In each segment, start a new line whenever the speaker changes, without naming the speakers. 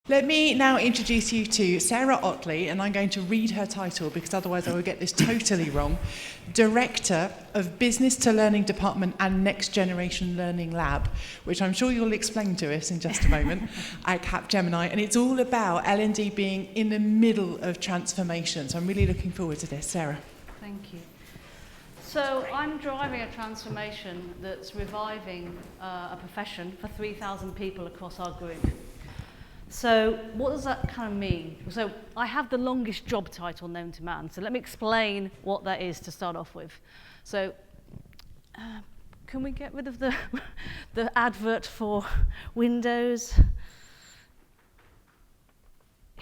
Let me now introduce you to Sarah Otley, and I'm going to read her title because otherwise I will get this totally wrong. Director of Business to Learning Department and Next Generation Learning Lab, which I'm sure you'll explain to us in just a moment, at Capgemini. And it's all about L&D being in the middle of transformation. So I'm really looking forward to this. Sarah.
Thank you. So I'm driving a transformation that's reviving a profession for 3,000 people across our group. So what does that kind of mean? So I have the longest job title known to man. So let me explain what that is to start off with. So can we get rid of the advert for Windows?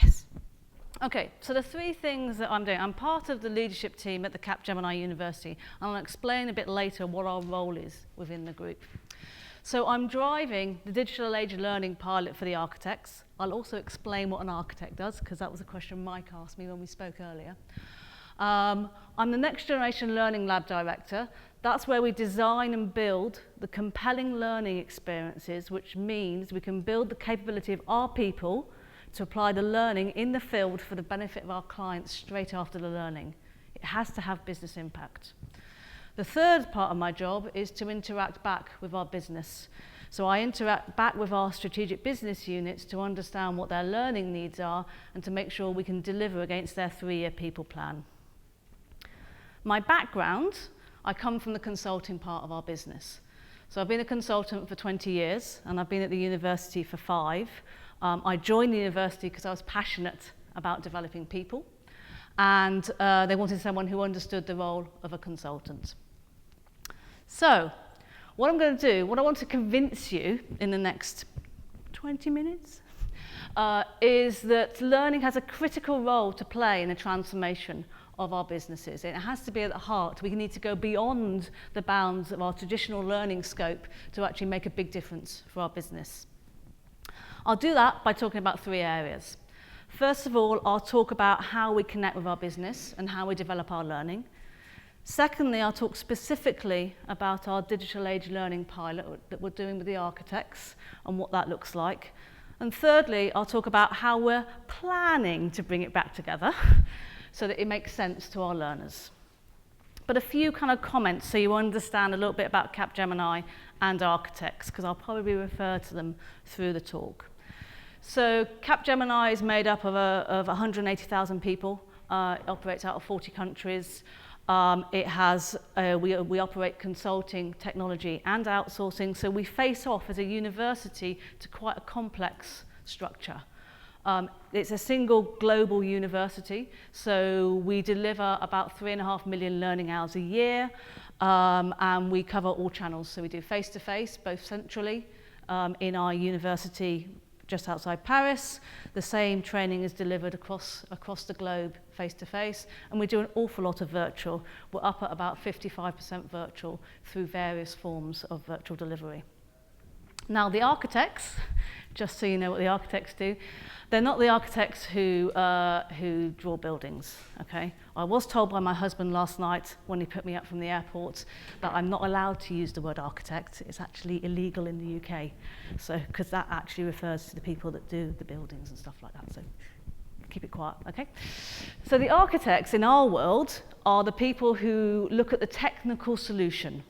Yes. Okay, so the three things that I'm doing. I'm part of the leadership team at the Capgemini University. And I'll explain a bit later what our role is within the group. So I'm driving the digital age learning pilot for the architects. I'll also explain what an architect does, because that was a question Mike asked me when we spoke earlier. I'm the Next Generation Learning Lab Director. That's where we design and build the compelling learning experiences, which means we can build the capability of our people to apply the learning in the field for the benefit of our clients straight after the learning. It has to have business impact. The third part of my job is to interact back with our business. So I interact back with our strategic business units to understand what their learning needs are and to make sure we can deliver against their 3-year people plan. My background, I come from the consulting part of our business. So I've been a consultant for 20 years and I've been at the university for 5. I joined the university because I was passionate about developing people and they wanted someone who understood the role of a consultant. So, what I'm going to do, what I want to convince you in the next 20 minutes, is that learning has a critical role to play in the transformation of our businesses. It has to be at the heart. We need to go beyond the bounds of our traditional learning scope to actually make a big difference for our business. I'll do that by talking about 3 areas. First of all, I'll talk about how we connect with our business and how we develop our learning. Secondly, I'll talk specifically about our digital age learning pilot that we're doing with the architects and what that looks like. And thirdly, I'll talk about how we're planning to bring it back together so that it makes sense to our learners. But a few kind of comments so you understand a little bit about Capgemini and architects, because I'll probably refer to them through the talk. So Capgemini is made up of 180,000 people. It operates out of 40 countries. We operate consulting, technology, and outsourcing, so we face off as a university to quite a complex structure. It's a single global university, so we deliver about 3.5 million learning hours a year, and we cover all channels. So we do face-to-face, both centrally in our university just outside Paris. The same training is delivered across the globe face-to-face, and we do an awful lot of virtual. We're up at about 55% virtual through various forms of virtual delivery. Now the architects, just so you know what the architects do, they're not the architects who draw buildings, okay? I was told by my husband last night when he put me up from the airport that I'm not allowed to use the word architect. It's actually illegal in the UK, so because that actually refers to the people that do the buildings and stuff like that, so keep it quiet, okay? So the architects in our world are the people who look at the technical solution.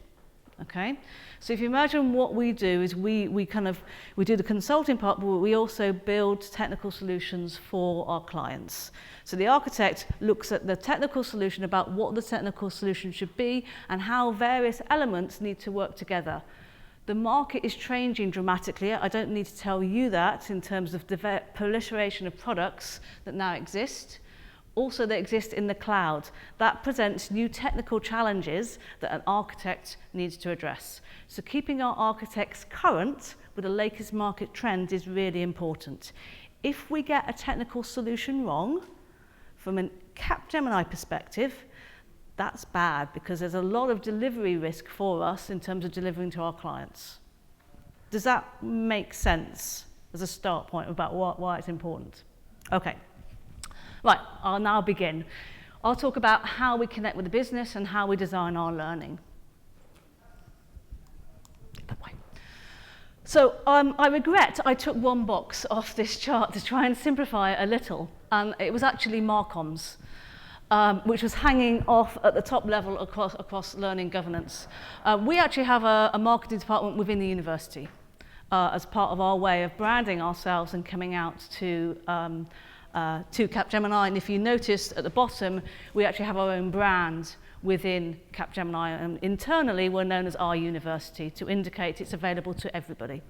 Okay, so if you imagine what we do is we do the consulting part, but we also build technical solutions for our clients. So the architect looks at the technical solution, about what the technical solution should be and how various elements need to work together. The market is changing dramatically. I don't need to tell you that in terms of the proliferation of products that now exist. Also, they exist in the cloud. That presents new technical challenges that an architect needs to address. So keeping our architects current with the latest market trends is really important. If we get a technical solution wrong, from a Capgemini perspective, that's bad because there's a lot of delivery risk for us in terms of delivering to our clients. Does that make sense as a start point about why it's important? Okay. Right, I'll now begin. I'll talk about how we connect with the business and how we design our learning. That way. So I regret I took one box off this chart to try and simplify it a little, and it was actually Marcoms, which was hanging off at the top level across learning governance. We actually have a marketing department within the university as part of our way of branding ourselves and coming out to Capgemini. And if you notice at the bottom, we actually have our own brand within Capgemini, and internally we're known as our university to indicate it's available to everybody.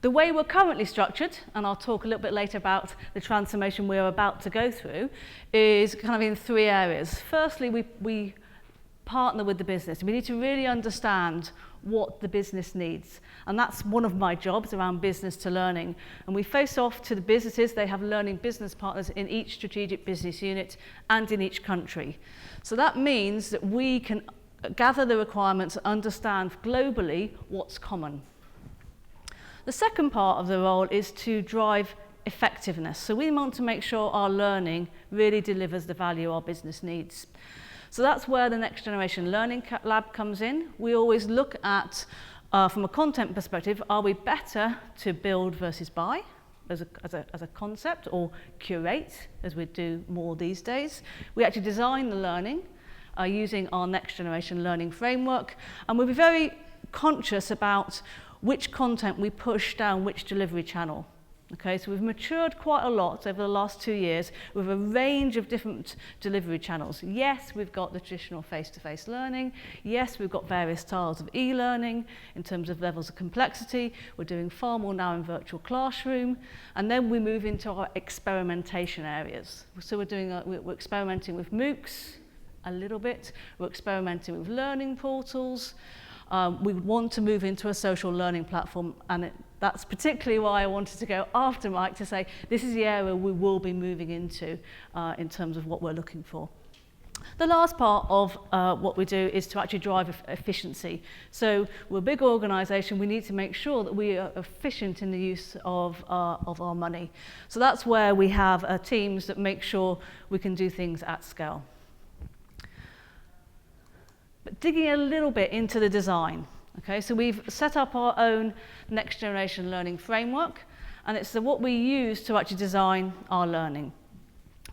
The way we're currently structured, and I'll talk a little bit later about the transformation we're about to go through, is kind of in 3 areas. Firstly, we partner with the business. We need to really understand what the business needs. And that's one of my jobs around business to learning. And we face off to the businesses. They have learning business partners in each strategic business unit and in each country. So that means that we can gather the requirements and understand globally what's common. The second part of the role is to drive effectiveness. So we want to make sure our learning really delivers the value our business needs. So that's where the Next Generation Learning Lab comes in. We always look at, from a content perspective, are we better to build versus buy as a concept, or curate, as we do more these days? We actually design the learning using our Next Generation Learning framework, and we'll be very conscious about which content we push down which delivery channel. Okay, so we've matured quite a lot over the last 2 years with a range of different delivery channels. Yes, we've got the traditional face-to-face learning. Yes, we've got various styles of e-learning in terms of levels of complexity. We're doing far more now in virtual classroom. And then we move into our experimentation areas. So we're experimenting with MOOCs a little bit. We're experimenting with learning portals. We want to move into a social learning platform, and that's particularly why I wanted to go after Mike to say this is the area we will be moving into in terms of what we're looking for. The last part of what we do is to actually drive efficiency. So we're a big organisation. We need to make sure that we are efficient in the use of our money. So that's where we have teams that make sure we can do things at scale. But digging a little bit into the design. Okay, so we've set up our own Next Generation Learning framework, and it's what we use to actually design our learning.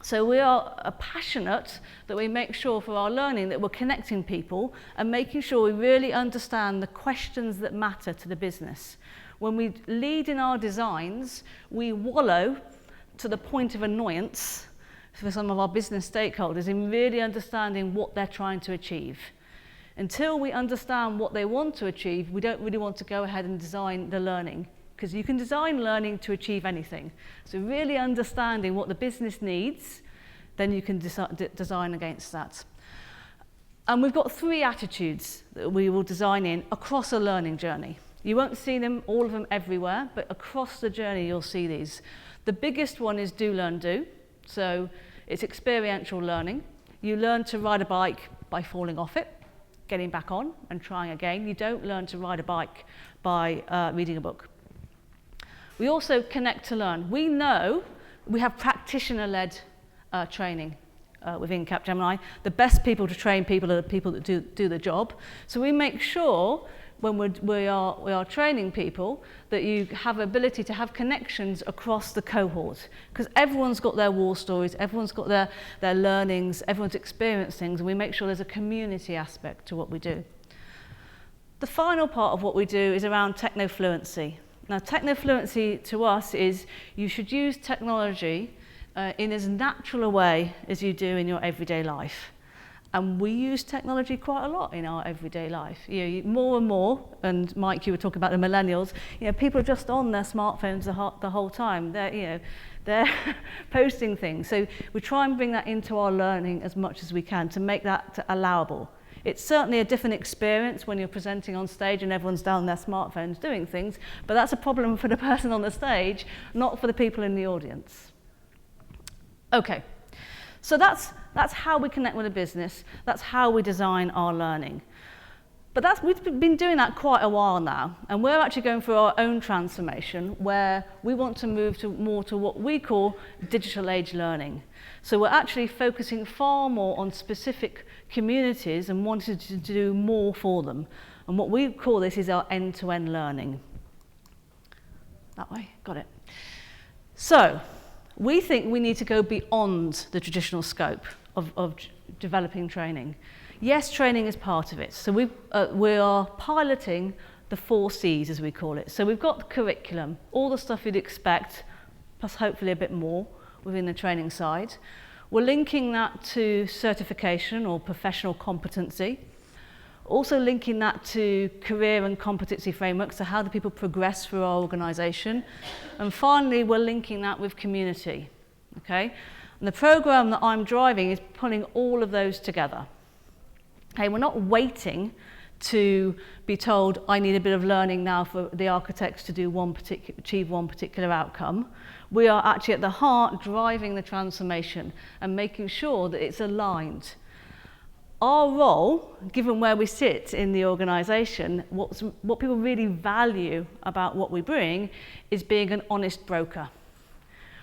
So we are passionate that we make sure for our learning that we're connecting people and making sure we really understand the questions that matter to the business. When we lead in our designs, we wallow to the point of annoyance for some of our business stakeholders in really understanding what they're trying to achieve. Until we understand what they want to achieve, we don't really want to go ahead and design the learning, because you can design learning to achieve anything. So really understanding what the business needs, then you can design against that. And we've got 3 attitudes that we will design in across a learning journey. You won't see them, all of them everywhere, but across the journey you'll see these. The biggest one is do, learn, do. So it's experiential learning. You learn to ride a bike by falling off it, getting back on and trying again. You don't learn to ride a bike by reading a book. We also connect to learn. We know we have practitioner-led training within Capgemini. The best people to train people are the people that do the job. So we make sure when we are training people that you have ability to have connections across the cohort, because everyone's got their war stories, everyone's got their learnings, everyone's experienced things, and we make sure there's a community aspect to what we do. The final part of what we do is around techno-fluency. Now, techno-fluency to us is you should use technology in as natural a way as you do in your everyday life. And we use technology quite a lot in our everyday life. You know, more and more, and Mike, you were talking about the millennials, you know, people are just on their smartphones the whole time. They're posting things. So we try and bring that into our learning as much as we can to make that allowable. It's certainly a different experience when you're presenting on stage and everyone's down their smartphones doing things, but that's a problem for the person on the stage, not for the people in the audience. Okay. So that's how we connect with the business. That's how we design our learning. But we've been doing that quite a while now, and we're actually going through our own transformation where we want to move more to what we call digital age learning. So we're actually focusing far more on specific communities and wanting to do more for them. And what we call this is our end-to-end learning. That way, got it. So, we think we need to go beyond the traditional scope of developing training. Yes, training is part of it. So we are piloting the 4 C's, as we call it. So we've got the curriculum, all the stuff you'd expect, plus hopefully a bit more within the training side. We're linking that to certification or professional competency. Also linking that to career and competency frameworks, so how do people progress through our organisation? And finally, we're linking that with community, okay? And the programme that I'm driving is pulling all of those together. Okay, we're not waiting to be told, I need a bit of learning now for the architects to do achieve one particular outcome. We are actually at the heart driving the transformation and making sure that it's aligned. Our role, given where we sit in the organisation, what people really value about what we bring is being an honest broker.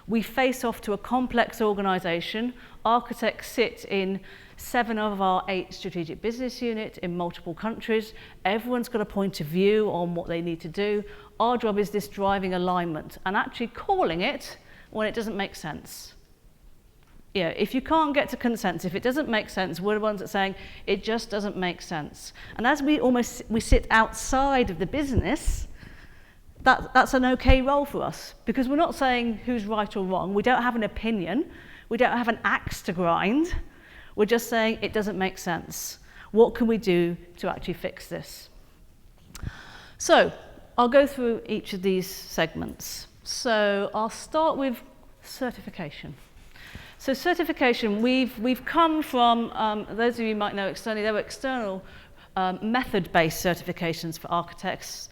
We face off to a complex organisation. Architects sit in 7 of our 8 strategic business units in multiple countries. Everyone's got a point of view on what they need to do. Our job is this driving alignment and actually calling it when it doesn't make sense. Yeah, if you can't get to consensus, if it doesn't make sense, we're the ones that are saying it just doesn't make sense. And as we sit outside of the business, that's an okay role for us, because we're not saying who's right or wrong. We don't have an opinion. We don't have an axe to grind. We're just saying it doesn't make sense. What can we do to actually fix this? So I'll go through each of these segments. So I'll start with certification. So certification, we've come from, those of you who might know externally, there were external method-based certifications for architects.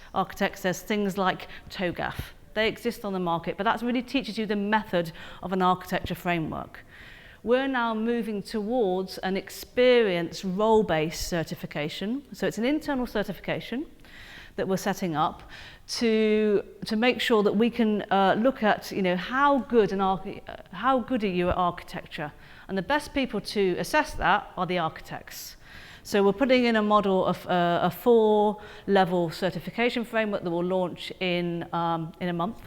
There's things like TOGAF. They exist on the market, but that really teaches you the method of an architecture framework. We're now moving towards an experience role-based certification. So it's an internal certification that we're setting up to make sure that we can look at, how good are you at architecture? And the best people to assess that are the architects. So we're putting in a model of a 4-level certification framework that will launch in a month,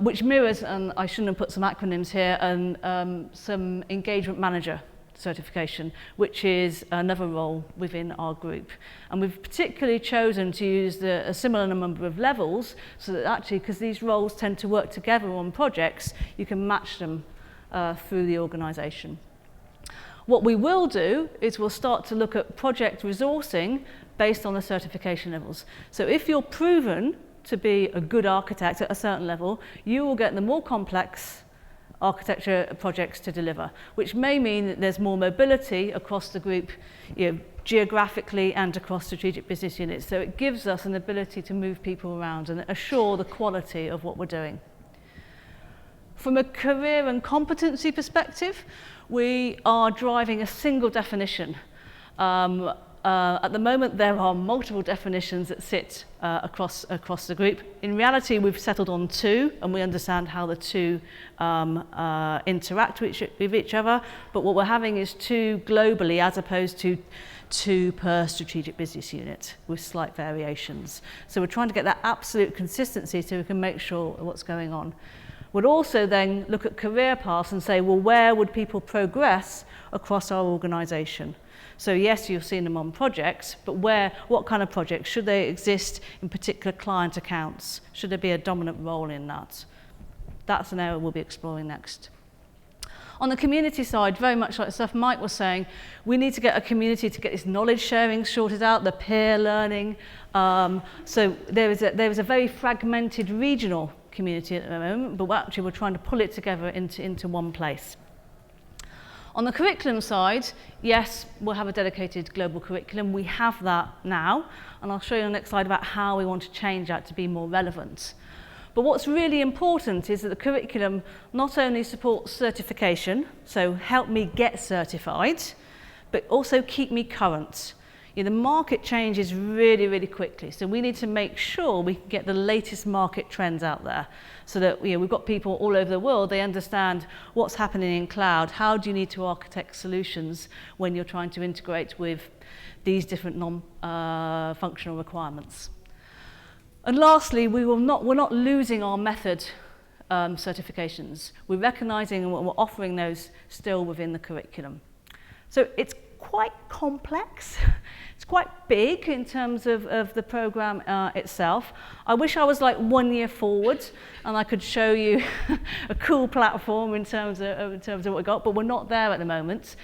which mirrors, and I shouldn't have put some acronyms here, and some engagement manager certification, which is another role within our group. And we've particularly chosen to use a similar number of levels, so that actually, because these roles tend to work together on projects, you can match them through the organisation. What we will do is we'll start to look at project resourcing based on the certification levels. So if you're proven to be a good architect at a certain level, you will get the more complex architecture projects to deliver, which may mean that there's more mobility across the group, geographically and across strategic business units. So it gives us an ability to move people around and assure the quality of what we're doing. From a career and competency perspective, we are driving a single definition. At the moment, there are multiple definitions that sit across the group. In reality, we've settled on 2, and we understand how the 2 interact with each other. But what we're having is 2 globally, as opposed to 2 per strategic business unit, with slight variations. So we're trying to get that absolute consistency so we can make sure what's going on. We'll also then look at career paths and say, well, where would people progress across our organisation? So yes, you've seen them on projects, but what kind of projects? Should they exist in particular client accounts? Should there be a dominant role in that? That's an area we'll be exploring next. On the community side, very much like the stuff Mike was saying, we need to get a community to get this knowledge sharing sorted out, the peer learning. So there is a very fragmented regional community at the moment, but we're trying to pull it together into one place. On the curriculum side, yes, we'll have a dedicated global curriculum. We have that now, and I'll show you on the next slide about how we want to change that to be more relevant. But what's really important is that the curriculum not only supports certification, so help me get certified, but also keep me current. The market changes really, really quickly, so we need to make sure we can get the latest market trends out there, so that we've got people all over the world, they understand what's happening in cloud, how do you need to architect solutions when you're trying to integrate with these different non-functional requirements. And lastly, we're not losing our method certifications. We're recognising and we're offering those still within the curriculum. So it's quite complex. It's quite big in terms of the programme itself. I wish I was like 1 year forward and I could show you a cool platform in terms of what we got, but we're not there at the moment.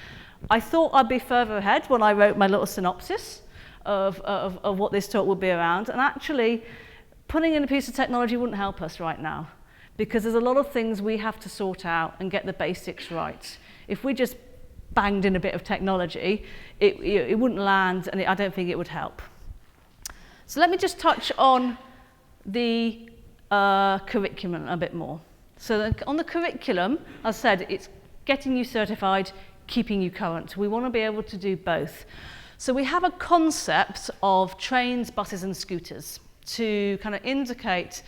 I thought I'd be further ahead when I wrote my little synopsis of what this talk would be around, and actually putting in a piece of technology wouldn't help us right now, because there's a lot of things we have to sort out and get the basics right. If we just banged in a bit of technology, it wouldn't land, and I don't think it would help. So let me just touch on the curriculum a bit more. So on the curriculum, as I said, it's getting you certified, keeping you current. We want to be able to do both. So we have a concept of trains, buses and scooters to kind of indicate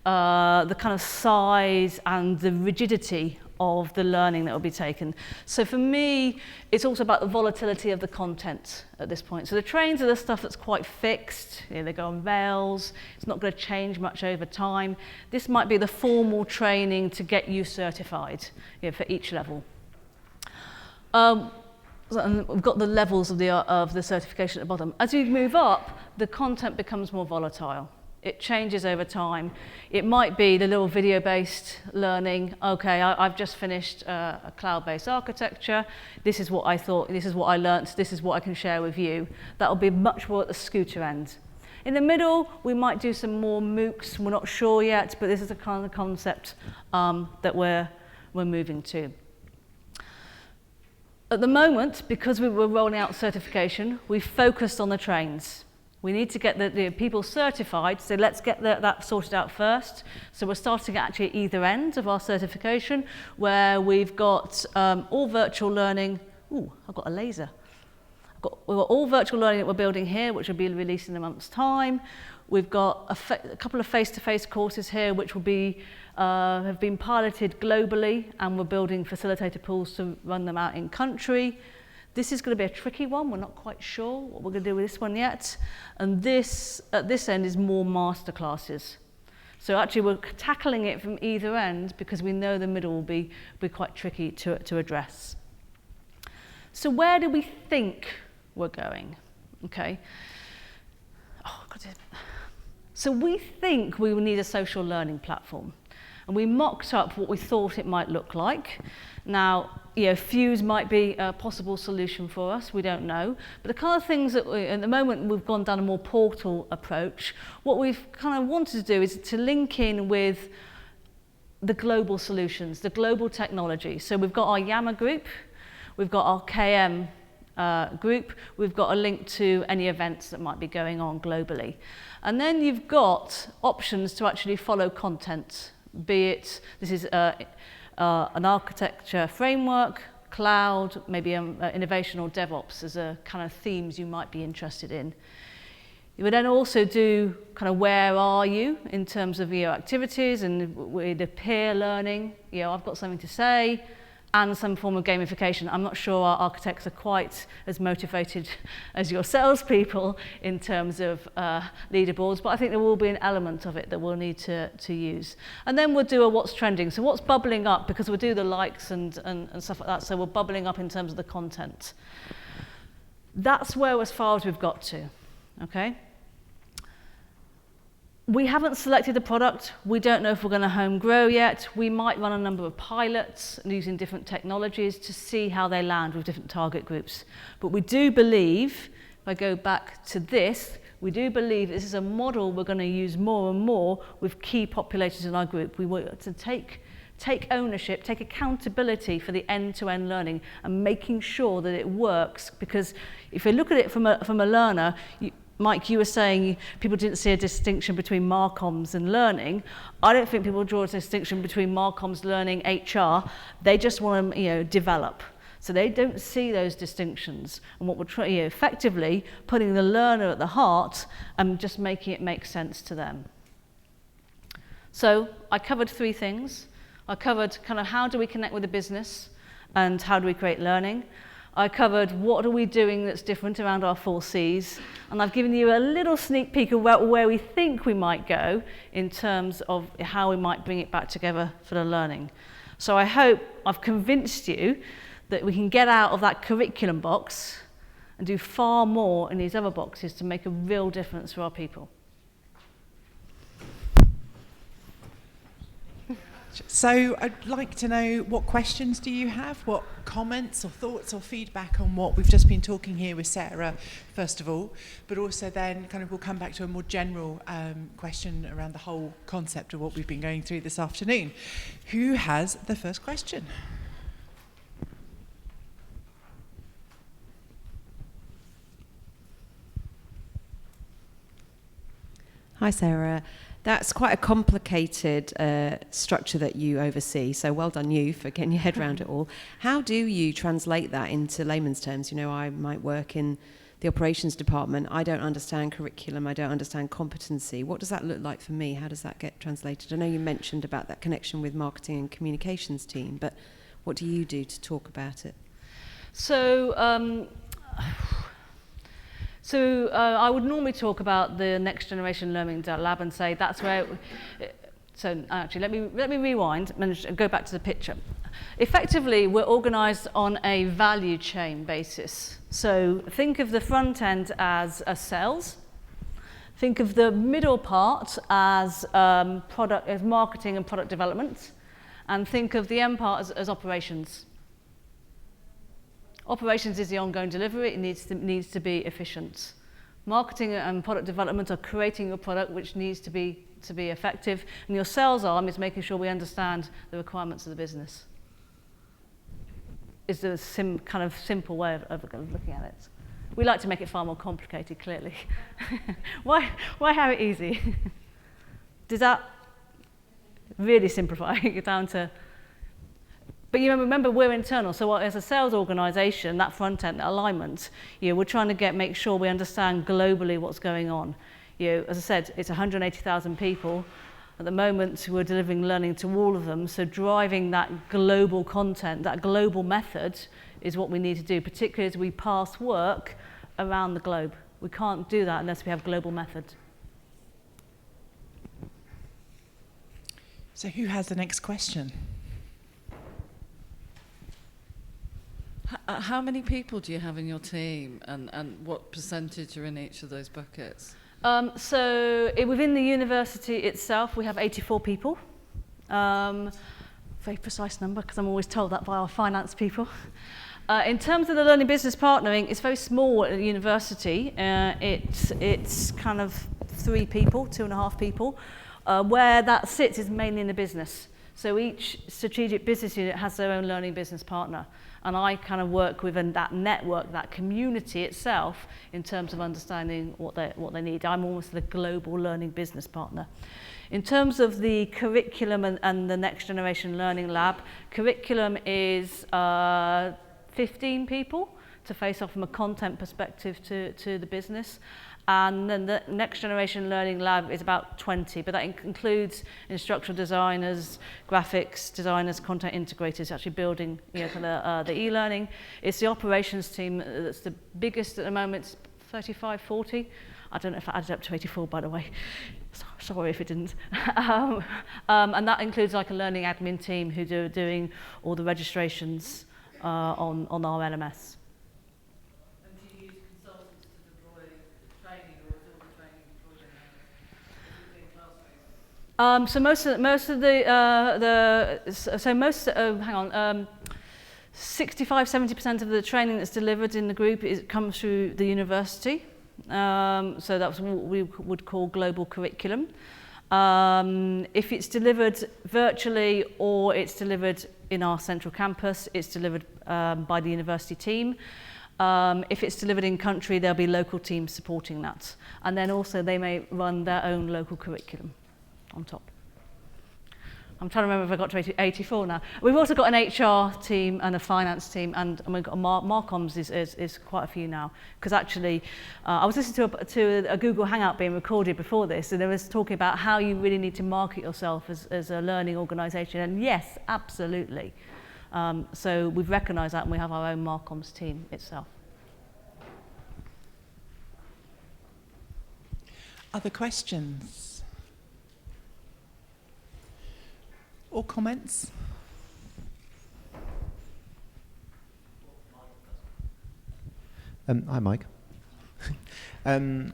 the kind of size and the rigidity of the learning that will be taken. So for me, it's also about the volatility of the content at this point. So the trains are the stuff that's quite fixed. You know, they go on rails. It's not going to change much over time. This might be the formal training to get you certified, you know, for each level. And we've got the levels of the certification at the bottom. As you move up, the content becomes more volatile. It changes over time. It might be the little video-based learning. Okay, I've just finished a cloud-based architecture. This is what I thought, this is what I learnt, this is what I can share with you. That'll be much more at the scooter end. In the middle, we might do some more MOOCs. We're not sure yet, but this is the kind of concept that we're moving to. At the moment, because we were rolling out certification, we focused on the trains. We need to get the people certified, so let's get that sorted out first. So we're starting actually at either end of our certification, where we've got all virtual learning. Ooh, I've got a laser. We've got all virtual learning that we're building here, which will be released in a month's time. We've got a couple of face-to-face courses here, which will be have been piloted globally, and we're building facilitator pools to run them out in country. This is going to be a tricky one. We're not quite sure what we're going to do with this one yet. And this, at this end, is more masterclasses. So actually, we're tackling it from either end because we know the middle will be quite tricky to address. So where do we think we're going? Okay. Oh, God. So we think we will need a social learning platform. And we mocked up what we thought it might look like. Now, you know, Fuse might be a possible solution for us, we don't know. But the kind of things that at the moment we've gone down a more portal approach. What we've kind of wanted to do is to link in with the global solutions, the global technology. So we've got our Yammer group, we've got our KM group, we've got a link to any events that might be going on globally. And then you've got options to actually follow content, be it, this is an architecture framework, cloud, maybe innovation or DevOps as a kind of themes you might be interested in. You would then also do kind of where are you in terms of your activities and with the peer learning, you know, I've got something to say, and some form of gamification. I'm not sure our architects are quite as motivated as your salespeople in terms of leaderboards, but I think there will be an element of it that we'll need to use. And then we'll do a what's trending. So what's bubbling up, because we'll do the likes and stuff like that, so we're bubbling up in terms of the content. That's where as far as we've got to, okay? We haven't selected a product. We don't know if we're going to home grow yet. We might run a number of pilots using different technologies to see how they land with different target groups. But we do believe, if I go back to this, we do believe this is a model we're going to use more and more with key populations in our group. We want to take ownership, take accountability for the end-to-end learning and making sure that it works. Because if you look at it from a learner, Mike, you were saying people didn't see a distinction between Marcoms and learning. I don't think people draw a distinction between Marcoms, learning, HR. They just want to, you know, develop. So they don't see those distinctions. And what we're trying, you know, effectively putting the learner at the heart and just making it make sense to them. So I covered 3 things. I covered kind of how do we connect with the business and how do we create learning. I covered what are we doing that's different around our 4 Cs, and I've given you a little sneak peek about where we think we might go in terms of how we might bring it back together for the learning. So I hope I've convinced you that we can get out of that curriculum box and do far more in these other boxes to make a real difference for our people.
So I'd like to know, what questions do you have? What comments or thoughts or feedback on what we've just been talking here with Sarah, first of all, but also then kind of we'll come back to a more general question around the whole concept of what we've been going through this afternoon. Who has the first question?
Hi, Sarah. That's quite a complicated structure that you oversee, so well done you for getting your head around it all. How do you translate that into layman's terms? You know, I might work in the operations department. I don't understand curriculum. I don't understand competency. What does that look like for me? How does that get translated? I know you mentioned about that connection with marketing and communications team, but what do you do to talk about it?
So I would normally talk about the Next Generation Learning Lab and say that's where. So actually, let me rewind and go back to the picture. Effectively, we're organised on a value chain basis. So think of the front end as sales. Think of the middle part as marketing and product development, and think of the end part as operations. Operations is the ongoing delivery. It needs to be efficient. Marketing and product development are creating your product, which needs to be effective. And your sales arm is making sure we understand the requirements of the business. Is the kind of simple way of looking at it. We like to make it far more complicated, clearly. Why have it easy? Does that really simplify it down to? But you remember we're internal, so as a sales organisation, that front end, that alignment, we're trying to make sure we understand globally what's going on. As I said, it's 180,000 people. At the moment, we're delivering learning to all of them, so driving that global content, that global method is what we need to do, particularly as we pass work around the globe. We can't do that unless we have global method.
So who has the next question?
How many people do you have in your team, and what percentage are in each of those buckets?
Within the university itself, we have 84 people. Very precise number, because I'm always told that by our finance people. In terms of the learning business partnering, it's very small at the university. It's kind of 3 people, 2.5 people. Where that sits is mainly in the business. So each strategic business unit has their own learning business partner. And I kind of work within that network, that community itself, in terms of understanding what they need. I'm almost the global learning business partner. In terms of the curriculum and the Next Generation Learning Lab, curriculum is 15 people to face off from a content perspective to the business. And then the Next Generation Learning Lab is about 20, but that includes instructional designers, graphics designers, content integrators, actually building the e-learning. It's the operations team that's the biggest at the moment. It's 35, 40. I don't know if I added up to 84, by the way. Sorry if it didn't. And that includes like a learning admin team who are doing all the registrations on our LMS. So most of the 65-70% of the training that's delivered in the group comes through the university. So that's what we would call global curriculum. If it's delivered virtually or it's delivered in our central campus, it's delivered by the university team. If it's delivered in country, there'll be local teams supporting that. And then also they may run their own local curriculum on top. I'm trying to remember if I got to 84 now. We've also got an HR team and a finance team, and we've got a Marcoms is quite a few now. Because actually, I was listening to a Google Hangout being recorded before this, and they was talking about how you really need to market yourself as a learning organisation. And yes, absolutely. So we've recognised that, and we have our own Marcoms team itself.
Other questions? Or comments?
Hi, Mike. The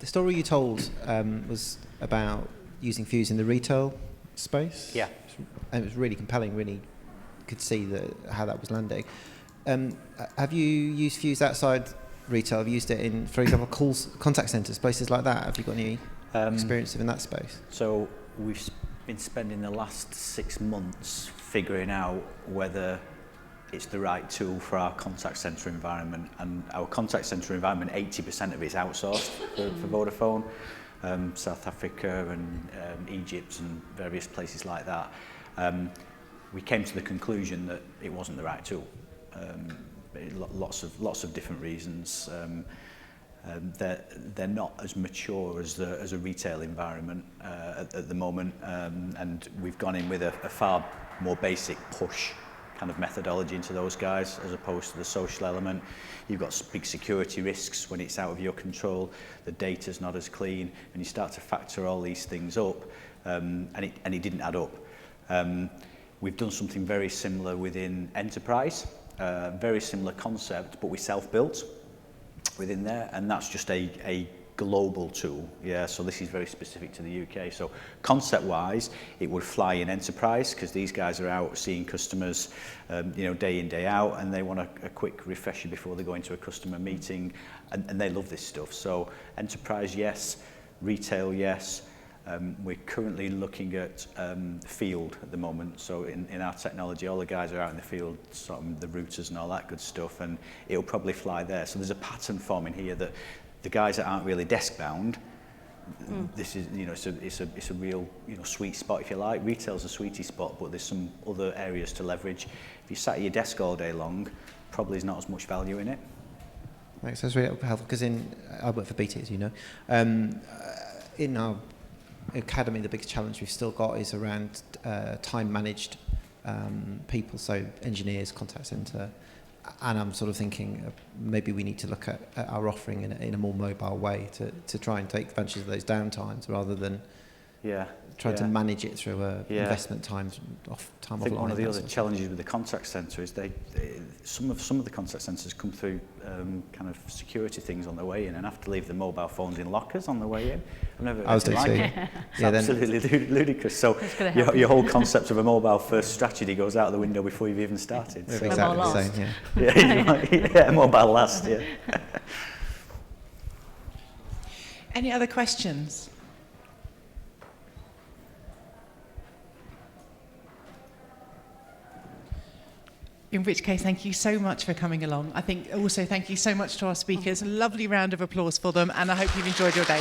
story you told was about using Fuse in the retail space.
Yeah.
And it was really compelling, really could see how that was landing. Have you used Fuse outside retail? Have you used it in, for example, contact centres, places like that? Have you got any experience in that space?
So we've been spending the last 6 months figuring out whether it's the right tool for our contact centre environment. And our contact centre environment, 80% of it is outsourced for Vodafone, South Africa and Egypt and various places like that. We came to the conclusion that it wasn't the right tool. Lots of different reasons. They're not as mature as a retail environment at the moment, and we've gone in with a far more basic push kind of methodology into those guys as opposed to the social element. You've got big security risks when it's out of your control, the data's not as clean, and you start to factor all these things up, and it didn't add up. We've done something very similar within enterprise, very similar concept, but we self-built within there, and that's just a global tool. Yeah, so this is very specific to the UK. So concept-wise, it would fly in enterprise because these guys are out seeing customers, day in, day out, and they want a quick refresher before they go into a customer meeting, and they love this stuff. So enterprise, yes. Retail, yes. We're currently looking at field at the moment. So in our technology, all the guys are out in the field, sort of the routers and all that good stuff, and it'll probably fly there. So there's a pattern forming here that the guys that aren't really desk bound, this is, it's a real, sweet spot, if you like. Retail's a sweetie spot, but there's some other areas to leverage. If you sat at your desk all day long, probably is not as much value in it.
Thanks, that's really helpful, because I work for BT, as you know. In our academy, the biggest challenge we've still got is around time managed people, so engineers, contact centre, and I'm sort of thinking maybe we need to look at our offering in a more mobile way to try and take advantage of those downtimes rather than trying to manage it through investment times off time.
I think one of the other challenges with the contact centre is some of the contact centres come through kind of security things on their way in and have to leave the mobile phones in lockers on the way in. I've never
I was
like it. It's absolutely ludicrous. So your whole concept of a mobile first strategy goes out the window before you've even started. So.
Exactly the same,
yeah, mobile last, yeah.
Any other questions? In which case, thank you so much for coming along. I think also thank you so much to our speakers. A lovely round of applause for them, and I hope you've enjoyed your day.